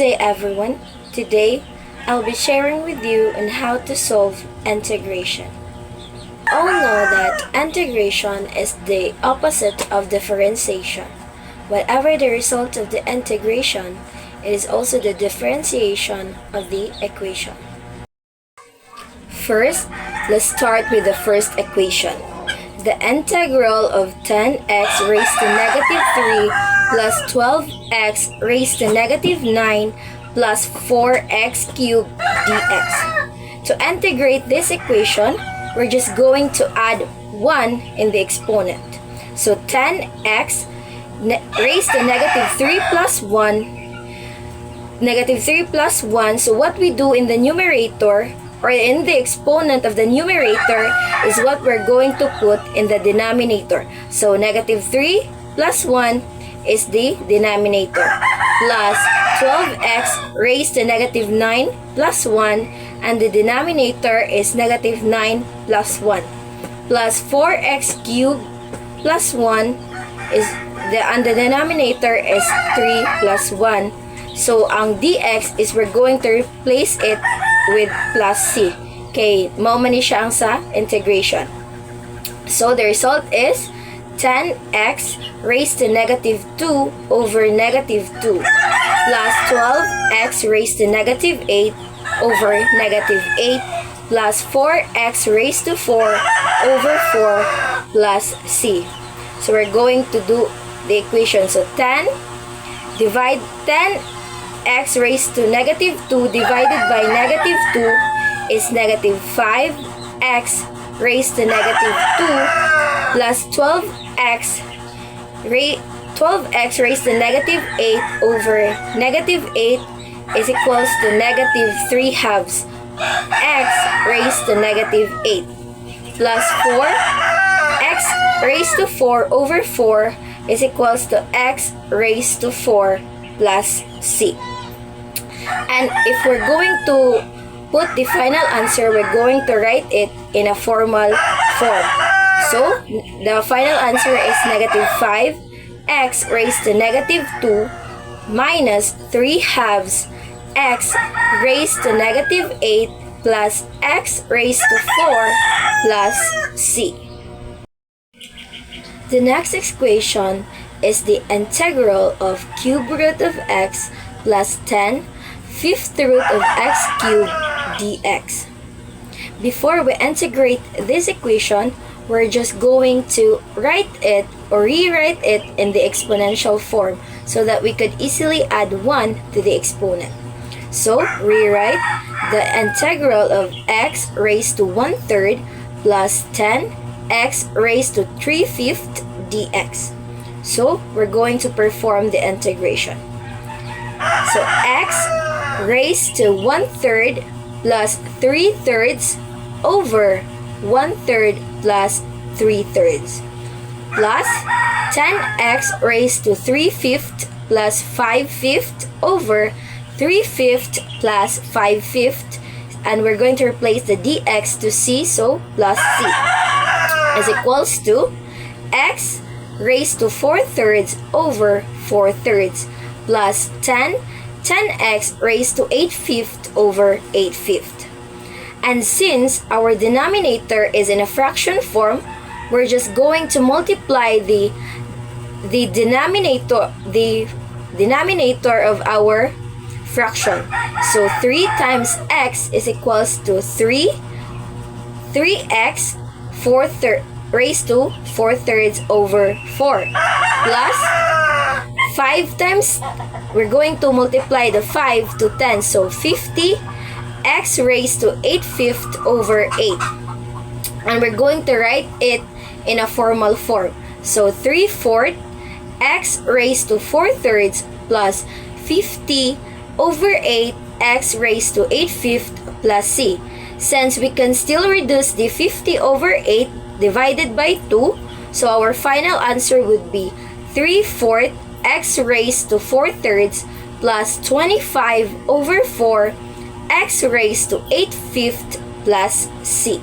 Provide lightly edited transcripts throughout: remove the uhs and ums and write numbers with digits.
day everyone. Today, I'll be sharing with you on how to solve integration. All know that integration is the opposite of differentiation. Whatever the result of the integration, it is also the differentiation of the equation. First, let's start with the first equation. The integral of 10x raised to negative 3 plus 12x raised to negative 9 plus 4x cubed dx. To integrate this equation, we're just going to add 1 in the exponent. So 10x raised to negative 3 plus 1, negative 3 plus 1. So what we do in the numerator or in the exponent of the numerator is what we're going to put in the denominator. So negative 3 plus 1 is the denominator, plus 12x raised to negative 9 plus 1, and the denominator is negative 9 plus 1, plus 4x cubed plus 1 is and the denominator is 3 plus 1. So ang dx is we're going to replace it with plus c. Okay, maumani siya ang sa integration. So the result is 10x raised to negative 2 over negative 2 plus 12x raised to negative 8 over negative 8 plus 4x raised to 4 over 4 plus c. So we're going to do the equation. So 10 divide 10x raised to negative 2 divided by negative 2 is negative 5x raised to negative 2 plus 12x raised to negative 8 over negative 8 is equals to negative 3 halves x raised to negative 8 plus 4 x raised to 4 over 4 is equals to x raised to 4 plus c. And if we're going to put the final answer, we're going to write it in a formal form. So, the final answer is negative 5x raised to negative 2 minus 3 halves x raised to negative 8 plus x raised to 4 plus c. The next equation is the integral of cube root of x plus 10 fifth root of x cubed dx. Before we integrate this equation, we're just going to write it or rewrite it in the exponential form so that we could easily add 1 to the exponent. So, rewrite the integral of x raised to 1/3 plus 10x raised to 3/5 dx. So, we're going to perform the integration. So, x raised to 1/3 plus 3/3 over 1/3 plus 3/3 plus 10x raised to 3/5 plus 5/5 over 3/5 plus 5/5, and we're going to replace the dx to c, so plus c is equals to x raised to 4/3 over 4/3 plus 10x raised to 8/5 over 8/5. And since our denominator is in a fraction form, we're just going to multiply the denominator of our fraction. So 3 times x is equals to 3x raised to 4/3 over 4 plus 5 times, we're going to multiply the 5 to 10, so 50x raised to 8/5 over 8. And we're going to write it in a formal form. So 3/4 x raised to 4/3 plus 50 over 8 x raised to 8/5 plus c. Since we can still reduce the 50 over 8 divided by 2, so our final answer would be 3/4 x raised to 4/3 plus 25 over 4 x raised to 8/5 plus c.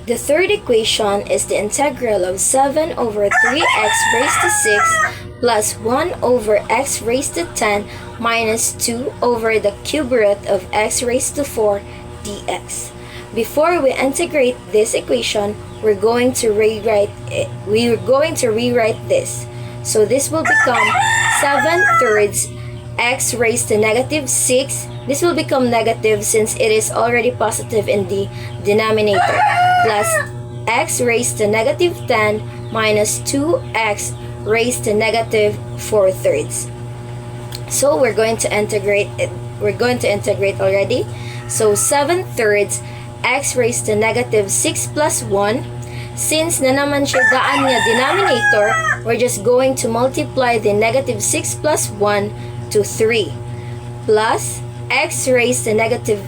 The third equation is the integral of 7 over 3x raised to 6 plus 1 over x raised to 10 minus 2 over the cube root of x raised to 4 dx. Before we integrate this equation, we're going to rewrite this. So this will become 7/3 x raised to negative 6. This will become negative since it is already positive in the denominator, plus x raised to negative 10 minus 2x raised to negative 4/3. So we're going to integrate it. We're going to integrate already. So 7/3 x raised to negative 6 plus 1. Since na naman siya daan nga denominator, we're just going to multiply the negative 6 plus 1 to 3. Plus x raised to negative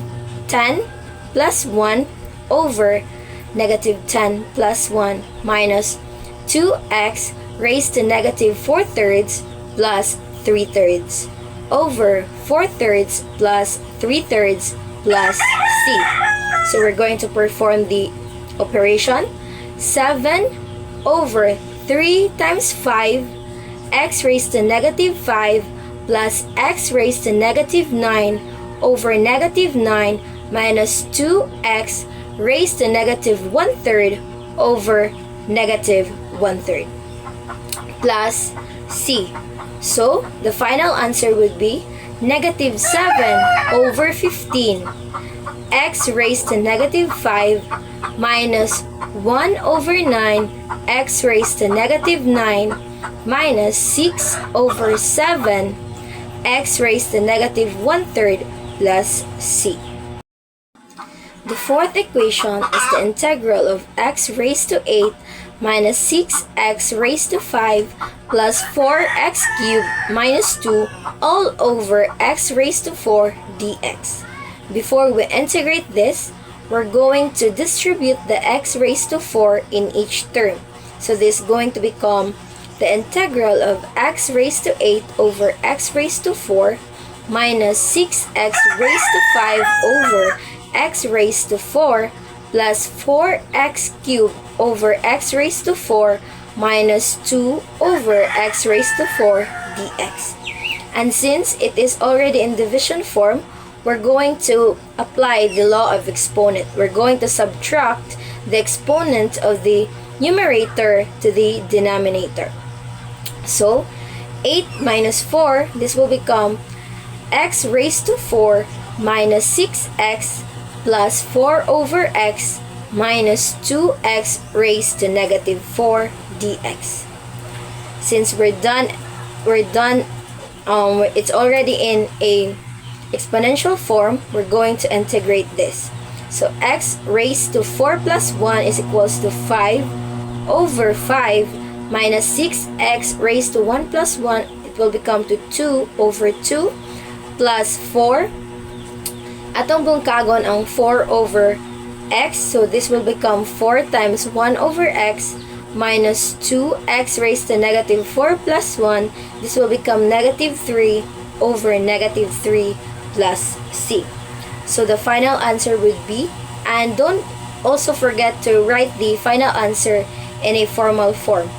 10 plus 1 over negative 10 plus 1 minus 2x raised to negative 4/3 plus 3/3 over 4/3 plus 3/3 plus c. So we're going to perform the operation. 7 over 3 times 5 x raised to negative 5 plus x raised to negative 9 over negative 9 minus 2x raised to negative 1/3 over negative 1/3 plus c. So the final answer would be negative 7 over 15 x raised to negative 5 minus 1 over 9 x raised to negative 9 minus 6 over 7 x raised to negative 1/3 plus c. The fourth equation is the integral of x raised to 8 minus 6x raised to 5 plus 4x cubed minus 2 all over x raised to 4 dx. Before we integrate this, we're going to distribute the x raised to 4 in each term. So this is going to become the integral of x raised to 8 over x raised to 4 minus 6x raised to 5 over x raised to 4 plus 4x cubed over x raised to 4 minus 2 over x raised to 4 dx. And since it is already in division form, we're going to apply the law of exponent. We're going to subtract the exponent of the numerator to the denominator. So 8 minus 4, this will become x raised to 4 minus 6x plus 4 over x minus 2x raised to negative 4 dx. Since it's already in a exponential form, we're going to integrate this. So x raised to 4 plus 1 is equals to 5 over 5 minus 6x raised to 1 plus 1, it will become to 2 over 2 plus 4. Atong bungkagon ang 4 over x, so this will become 4 times 1 over x minus 2x raised to negative 4 plus 1. This will become negative 3 over negative 3 plus c. So the final answer would be, and don't also forget to write the final answer in a formal form.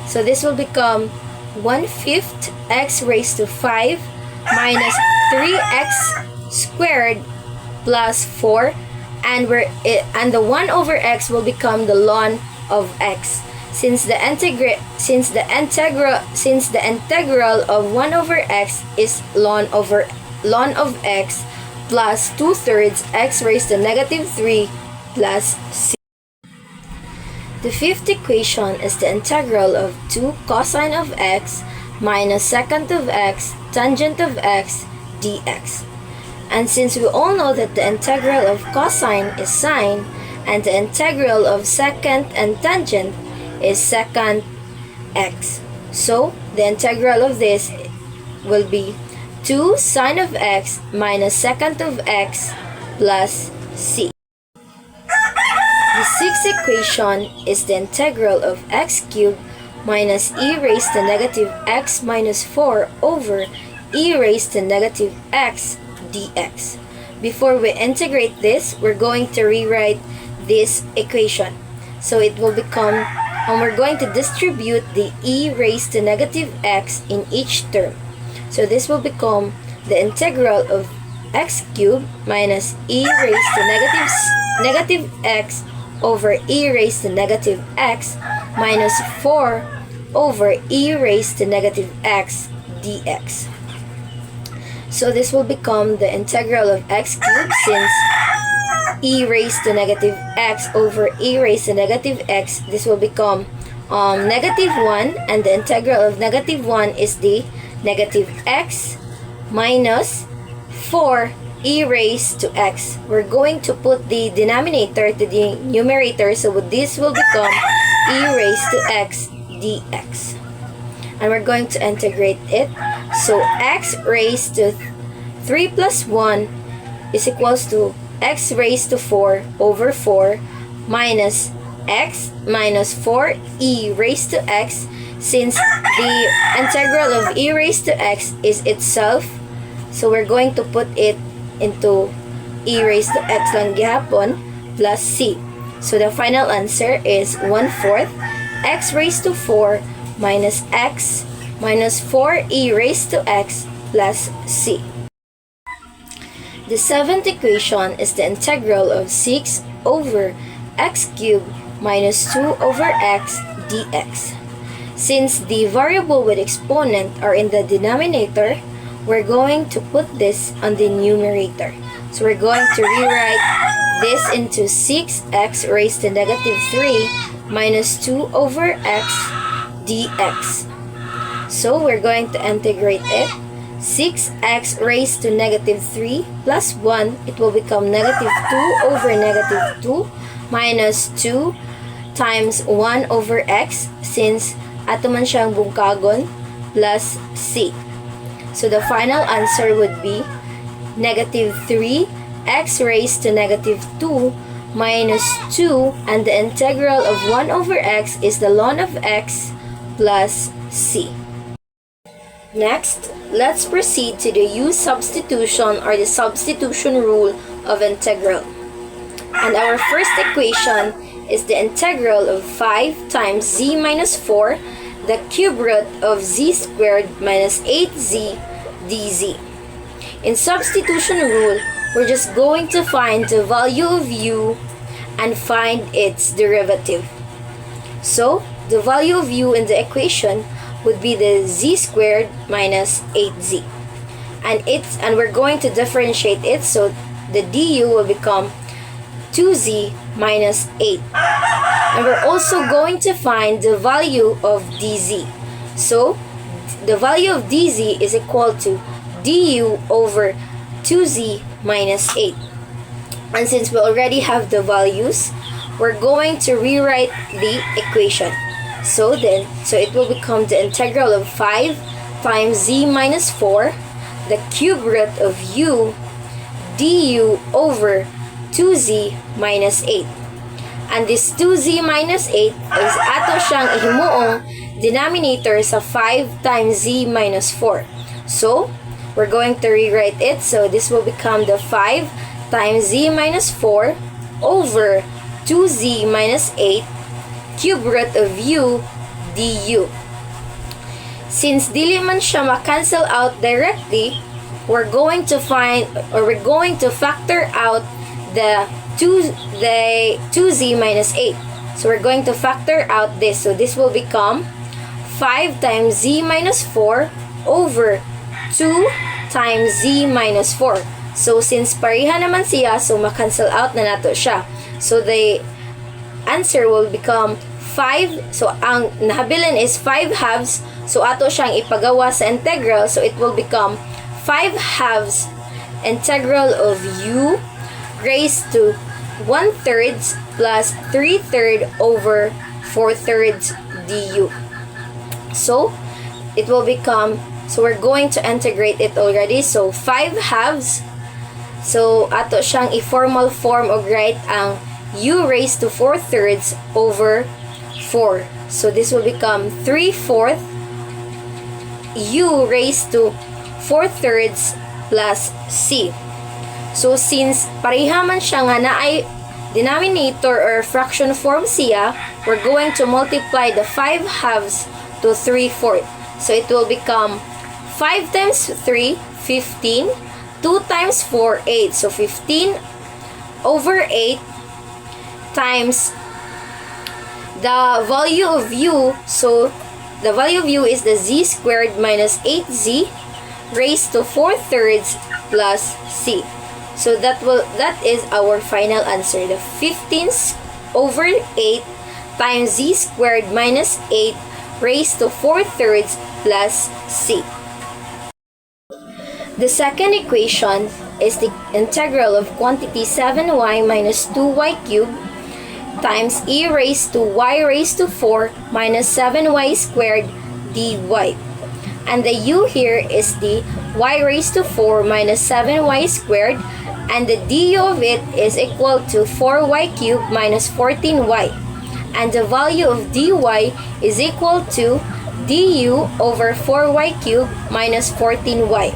So this will become 1/5 x raised to 5 minus 3x squared plus 4, and the 1 over x will become the ln of x. Since the integral of 1 over x is ln of x plus 2/3 x raised to negative 3 plus c. The fifth equation is the integral of 2 cosine of x minus secant of x tangent of x dx. And since we all know that the integral of cosine is sine and the integral of secant and tangent is secant x, so the integral of this will be 2 sine of x minus secant of x plus c. The sixth equation is the integral of x cubed minus e raised to negative x minus 4 over e raised to negative x dx. Before we integrate this, we're going to rewrite this equation. So it will become And we're going to distribute the e raised to negative x in each term. So this will become the integral of x cubed minus e raised to negative x over e raised to negative x minus 4 over e raised to negative x dx. So this will become the integral of x cubed, since e raised to negative x over e raised to negative x, this will become negative 1, and the integral of negative 1 is the negative x minus 4 e raised to x. We're going to put the denominator to the numerator, so this will become e raised to x dx. And we're going to integrate it. So x raised to 3 plus 1 is equals to x raised to 4 over 4 minus x minus 4e raised to x, since the integral of e raised to x is itself. So we're going to put it into e raised to x lang gihapon plus c. So the final answer is 1/4 x raised to 4 minus x minus 4e raised to x plus c. The seventh equation is the integral of 6 over x cubed minus 2 over x dx. Since the variable with exponent are in the denominator, we're going to put this on the numerator. So we're going to rewrite this into 6x raised to negative 3 minus 2 over x dx. So we're going to integrate it. 6x raised to negative 3 plus 1, it will become negative 2 over negative 2 minus 2 times 1 over x, since ato man siyang bungkagon, plus c. So the final answer would be negative 3 x raised to negative 2 minus 2, and the integral of 1 over x is the ln of x plus c. Next, let's proceed to the use substitution or the substitution rule of integral. And our first equation is the integral of 5 times z minus 4, the cube root of z squared minus 8z dz. In substitution rule, we're just going to find the value of u and find its derivative. So, the value of u in the equation would be the z squared minus 8z. And we're going to differentiate it, so the du will become 2z minus 8. And we're also going to find the value of dz. So, the value of dz is equal to du over 2z minus 8. And since we already have the values, we're going to rewrite the equation. So it will become the integral of 5 times z minus 4, the cube root of u du over 2z minus 8. And this 2z minus 8 is ato siyang ihimuong denominator sa 5 times z minus 4. So, we're going to rewrite it. So, this will become the 5 times z minus 4 over 2z minus 8 cube root of u du. Since dili man siya ma-cancel out directly, we're going to factor out the 2z minus 8. So we're going to factor out this. So this will become 5 times z minus 4 over 2 times z minus 4. So since pareha naman siya, so ma-cancel out na nato siya. So the answer will become 5. So ang nahabilan is 5 halves. So ato siyang ipagawa sa integral. So it will become 5 halves integral of u raised to 1/3 plus 3/3 over 4/3 du. So it will become, so we're going to integrate it already. So 5 halves. So ato siyang i-formal form og write ang u raised to 4/3 over 4. So this will become 3/4 u raised to 4/3 plus c. So since pareha man siya nga na ay denominator or fraction form siya, we're going to multiply the 5 halves to 3/4. So it will become 5 times 3, 15. 2 times 4, 8. So 15 over 8 times the value of u. So the value of u is the z squared minus 8z raised to 4/3 plus c. So that is our final answer. The 15 over 8 times z squared minus 8 raised to 4/3 plus c. The second equation is the integral of quantity 7y minus 2y cubed times e raised to y raised to 4 minus 7y squared dy. And the u here is the y raised to 4 minus 7y squared, and the du of it is equal to 4y cubed minus 14y. And the value of dy is equal to du over 4y cubed minus 14y.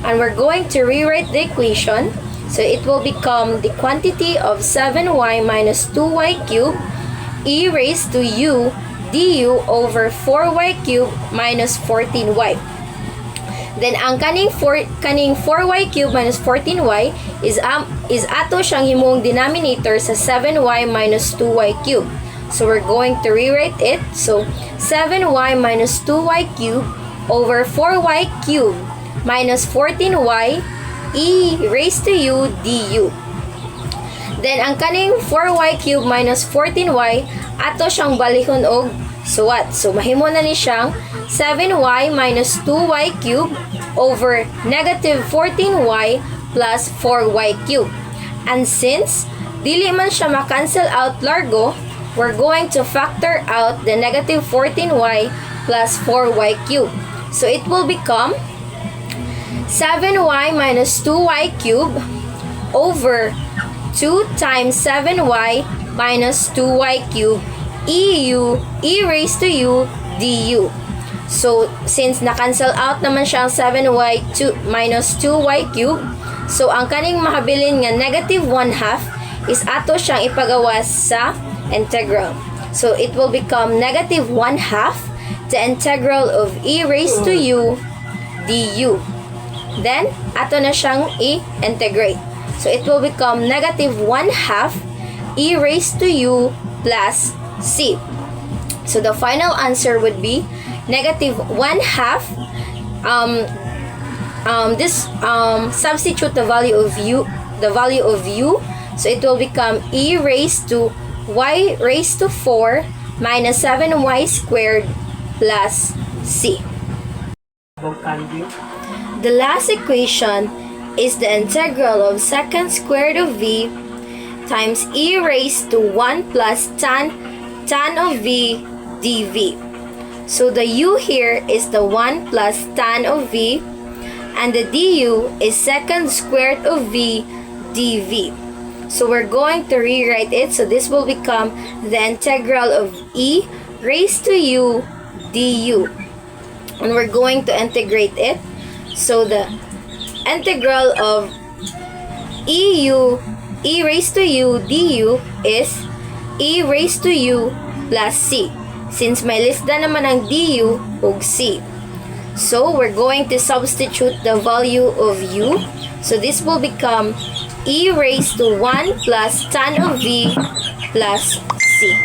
And we're going to rewrite the equation. So it will become the quantity of 7y minus 2y cubed e raised to u du over 4y cubed minus 14y. Then ang kaning 4y cubed minus 14y is ato siyang himong denominator sa 7y minus 2y cubed. So we're going to rewrite it. So 7y minus 2y cubed over 4y cubed minus 14y e raised to u du. Then ang kaning 4y cubed minus 14y ato siyang balihon og suwat. So mahimo na ni siyang 7y minus 2y cubed over negative 14y plus 4y cubed. And since dili man siya ma-cancel out largo, we're going to factor out the negative 14y plus 4y cubed. So it will become 7y minus 2y cubed over 2 times 7y minus 2y cubed e raised to u du. So, since na-cancel out naman siya ang 7y minus 2y cubed, so ang kaning mahabilin nga negative 1/2 is ato siyang ipagawas sa integral. So, it will become negative 1/2 the integral of e raised to u du. Then, ato na siyang i-integrate. So, it will become negative 1/2 e raised to u plus c. So, the final answer would be negative 1/2. Substitute the value of u. So, it will become e raised to y raised to 4 minus 7y squared plus c. The last equation is the integral of second square root of v times e raised to 1 plus tan of v dv. So the u here is the 1 plus tan of v, and the du is second square root of v dv. So we're going to rewrite it. So this will become the integral of e raised to u du. And we're going to integrate it. So the integral of e raised to u du is e raised to u plus c. Since may less than naman ang du ug c. So we're going to substitute the value of u. So this will become e raised to 1 plus tan of v plus c.